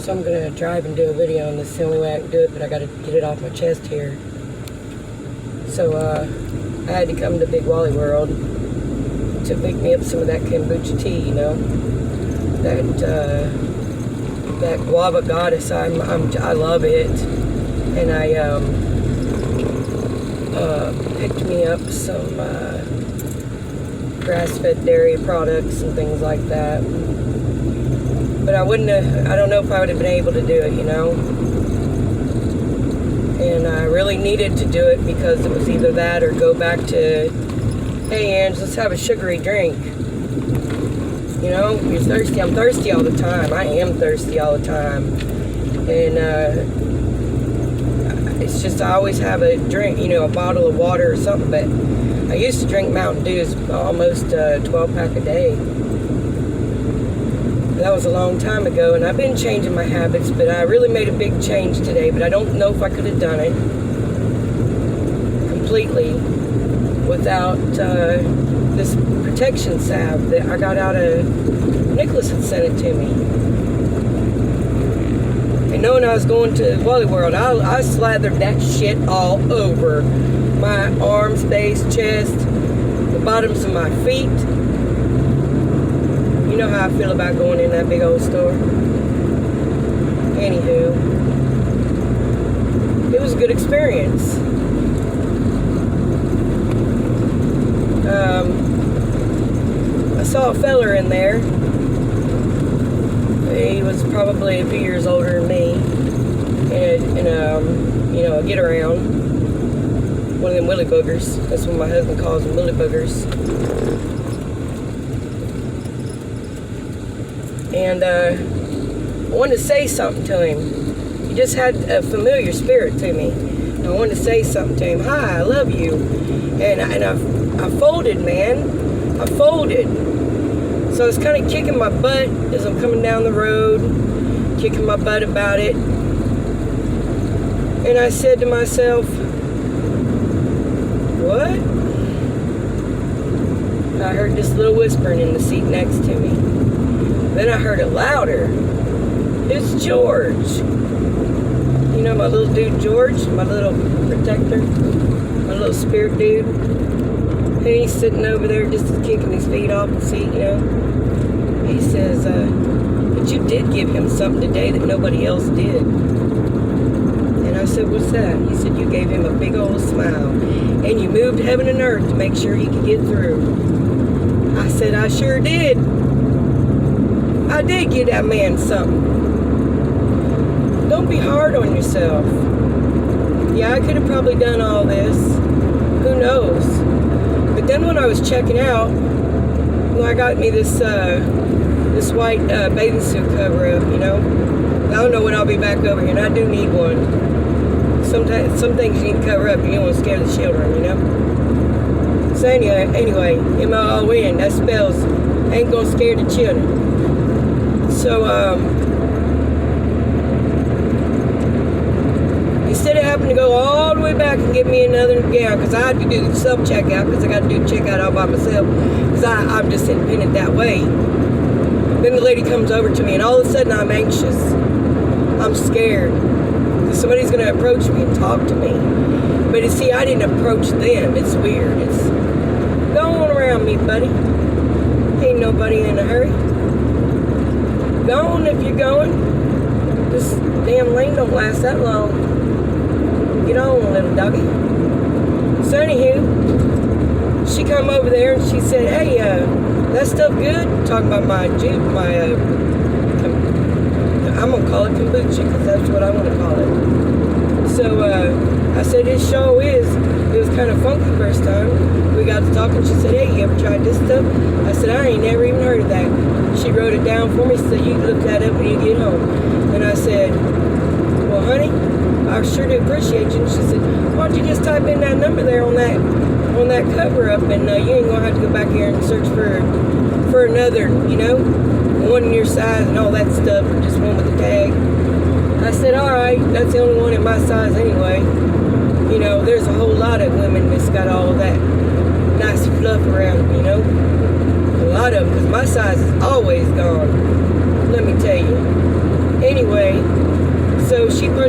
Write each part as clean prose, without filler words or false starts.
So I'm gonna drive and do a video on this. It's the only way I can do it, but I gotta get it off my chest here. So I had to come to Big Wally World to pick me up some of that kombucha tea, you know, that guava goddess. I love it, and I picked me up some grass-fed dairy products and things like that. But I don't know if I would have been able to do it, you know. And I really needed to do it because it was either that or go back to, hey, Ange, let's have a sugary drink. You know, you're thirsty. I'm thirsty all the time. I am thirsty all the time. And it's just I always have a drink, you know, a bottle of water or something. But I used to drink Mountain Dews almost 12-pack a day. That was a long time ago, and I've been changing my habits, but I really made a big change today, but I don't know if I could have done it completely without this protection salve that I got out of, Nicholas had sent it to me. And knowing I was going to Wally World, I slathered that shit all over my arms, face, chest, the bottoms of my feet. You know how I feel about going in that big old store. Anywho, it was a good experience. I saw a feller in there. He was probably a few years older than me, and you know, a get around, one of them willy boogers. That's what my husband calls them, willy boogers. And I wanted to say something to him. He just had a familiar spirit to me. And I wanted to say something to him. Hi, I love you. And I folded, man. I folded. So I was kind of kicking my butt as I'm coming down the road, kicking my butt about it. And I said to myself, what? I heard this little whispering in the seat next to me. Then I heard it louder. It's George. You know my little dude George, my little protector, my little spirit dude. And he's sitting over there just kicking his feet off the seat, you know. He says, but you did give him something today that nobody else did. And I said, what's that? He said, you gave him a big old smile. And you moved heaven and earth to make sure he could get through. I said, I sure did. I did give that man something. Don't be hard on yourself. Yeah, I could have probably done all this. Who knows? But then when I was checking out, well, I got me this this white bathing suit cover up, you know. I don't know when I'll be back over here, and I do need one. Sometimes some things you need to cover up. You don't want to scare the children, you know. So anyway, M-O-O-N, that spells ain't gonna scare the children. So, instead of having to go all the way back and get me another gown, because I had to do the self-checkout, because I got to do the checkout all by myself, because I'm just independent that way. Then the lady comes over to me, and all of a sudden I'm anxious. I'm scared. Because somebody's going to approach me and talk to me. But you see, I didn't approach them. It's weird. It's, go on around me, buddy. Ain't nobody in a hurry. Go on if you're going. This damn lane don't last that long. Get on, little doggy. So anywho, she come over there and she said, hey, that stuff good? Talking about my I'm going to call it kombucha because that's what I want to call it. So I said, it sure is. It was kind of funky first time. We got to talking. She said, hey, you ever tried this stuff? I said, I ain't never even heard of that. She wrote it down for me, so you can look that up when you get home. And I said, well, honey, I sure do appreciate you. And she said, why don't you just type in that number there on that cover up, and you ain't gonna have to go back here and search for another, you know, one in your size and all that stuff, or just one with the tag. I said, all right, that's the only one in my size anyway. You know, there's a whole lot of women that's got all of that nice fluff around them, you know. A lot of them, because my size is always gone. Let me tell you. Anyway,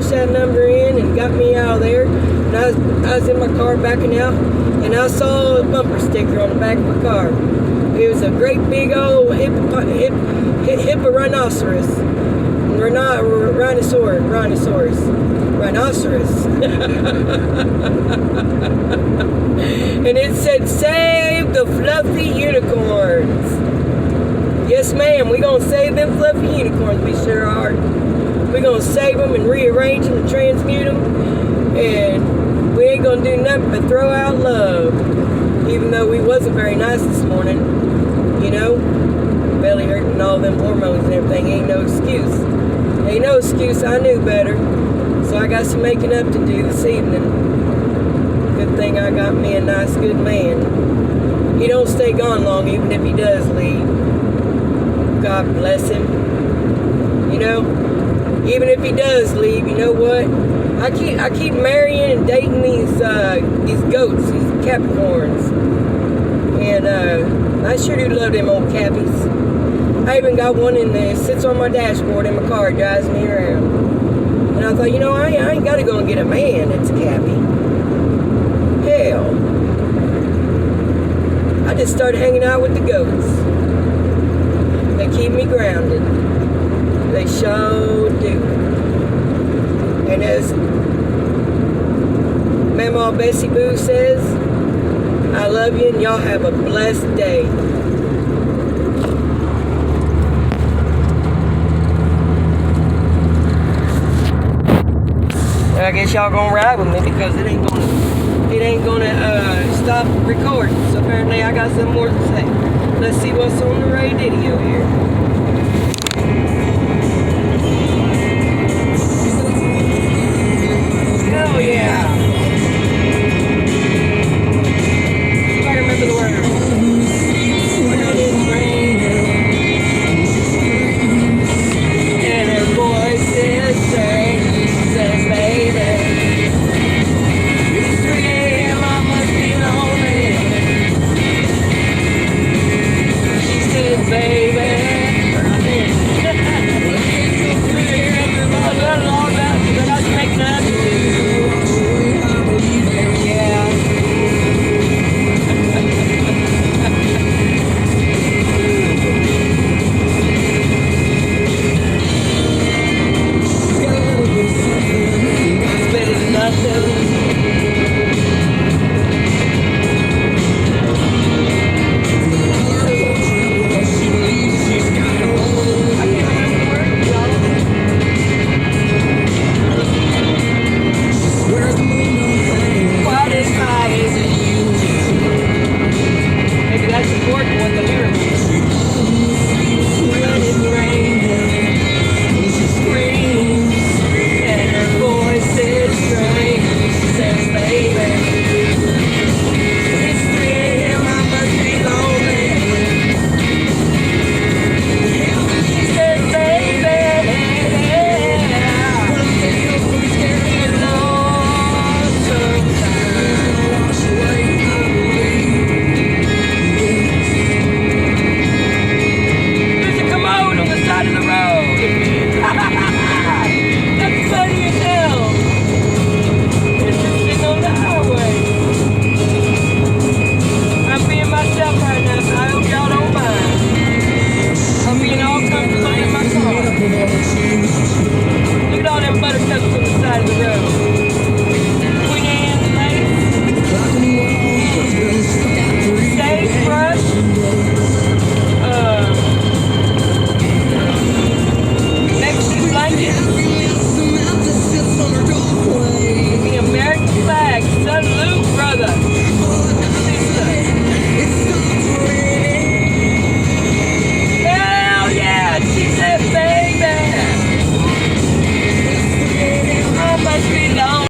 punched that number in and got me out of there. And I was in my car backing out, and I saw a bumper sticker on the back of my car. It was a great big old rhinoceros. Rhinoceros. And it said, "Save the fluffy unicorns." Yes, ma'am, we gonna save them fluffy unicorns, we sure are. We gonna save them and rearrange them and transmute them. And we ain't gonna do nothing but throw out love. Even though we wasn't very nice this morning, you know, belly hurting and all them hormones and everything ain't no excuse. Ain't no excuse, I knew better. So I got some making up to do this evening. Good thing I got me a nice good man. He don't stay gone long even if he does leave. God bless him. You know, even if he does leave, you know what? I keep marrying and dating these goats, these Capricorns. And I sure do love them old Cappies. I even got one in there, sits on my dashboard in my car, drives me around. And I thought, you know, I ain't got to go and get a man that's a Cappy. Hell. I just started hanging out with the goats. They keep me grounded. They sure do. And as Mama Bessie Boo says, I love you and y'all have a blessed day. I guess y'all gonna ride with me because it ain't gonna stop recording. So apparently I got some more to say. Let's see what's on the radio here.